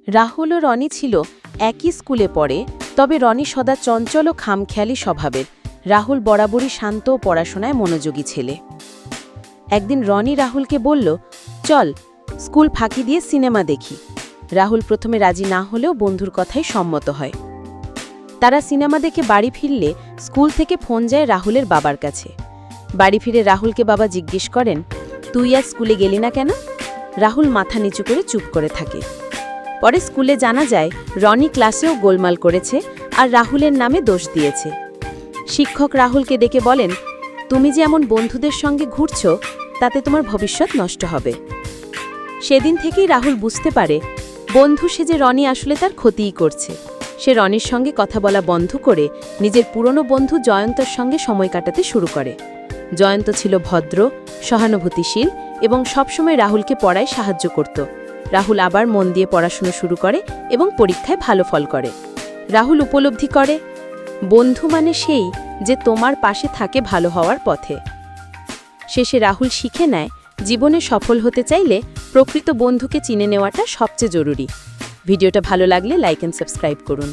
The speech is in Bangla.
রাহুল ও রনি ছিল একই স্কুলে পড়ে, তবে রনি সদা চঞ্চল ও খামখেয়ালি স্বভাবের। রাহুল বরাবরই শান্ত ও পড়াশোনায় মনোযোগী ছেলে। একদিন রনি রাহুলকে বলল, চল স্কুল ফাঁকি দিয়ে সিনেমা দেখি। রাহুল প্রথমে রাজি না হলেও বন্ধুর কথায় সম্মত হয়। তারা সিনেমা দেখে বাড়ি ফিরলে স্কুল থেকে ফোন যায় রাহুলের বাবার কাছে। বাড়ি ফিরে রাহুলকে বাবা জিজ্ঞেস করেন, তুই আজ স্কুলে গেলি না কেন? রাহুল মাথা নিচু করে চুপ করে থাকে। পরে স্কুলে জানা যায় রনি ক্লাসেও গোলমাল করেছে আর রাহুলের নামে দোষ দিয়েছে। শিক্ষক রাহুলকে ডেকে বলেন, তুমি যে এমন বন্ধুদের সঙ্গে ঘুরছ, তাতে তোমার ভবিষ্যৎ নষ্ট হবে। সেদিন থেকেই রাহুল বুঝতে পারে বন্ধু সেজে রনি আসলে তার ক্ষতিই করছে। সে রনির সঙ্গে কথা বলা বন্ধ করে নিজের পুরনো বন্ধু জয়ন্তর সঙ্গে সময় কাটাতে শুরু করে। জয়ন্ত ছিল ভদ্র, সহানুভূতিশীল এবং সবসময় রাহুলকে পড়ায় সাহায্য করত। রাহুল আবার মন দিয়ে পড়াশোনা শুরু করে এবং পরীক্ষায় ভালো ফল করে। রাহুল উপলব্ধি করে, বন্ধু মানে সেই যে তোমার পাশে থাকে ভালো হওয়ার পথে। শেষে রাহুল শিখে নেয়, জীবনে সফল হতে চাইলে প্রকৃত বন্ধুকে চিনে নেওয়াটা সবচেয়ে জরুরি। ভিডিওটা ভালো লাগলে লাইক এন্ড সাবস্ক্রাইব করুন।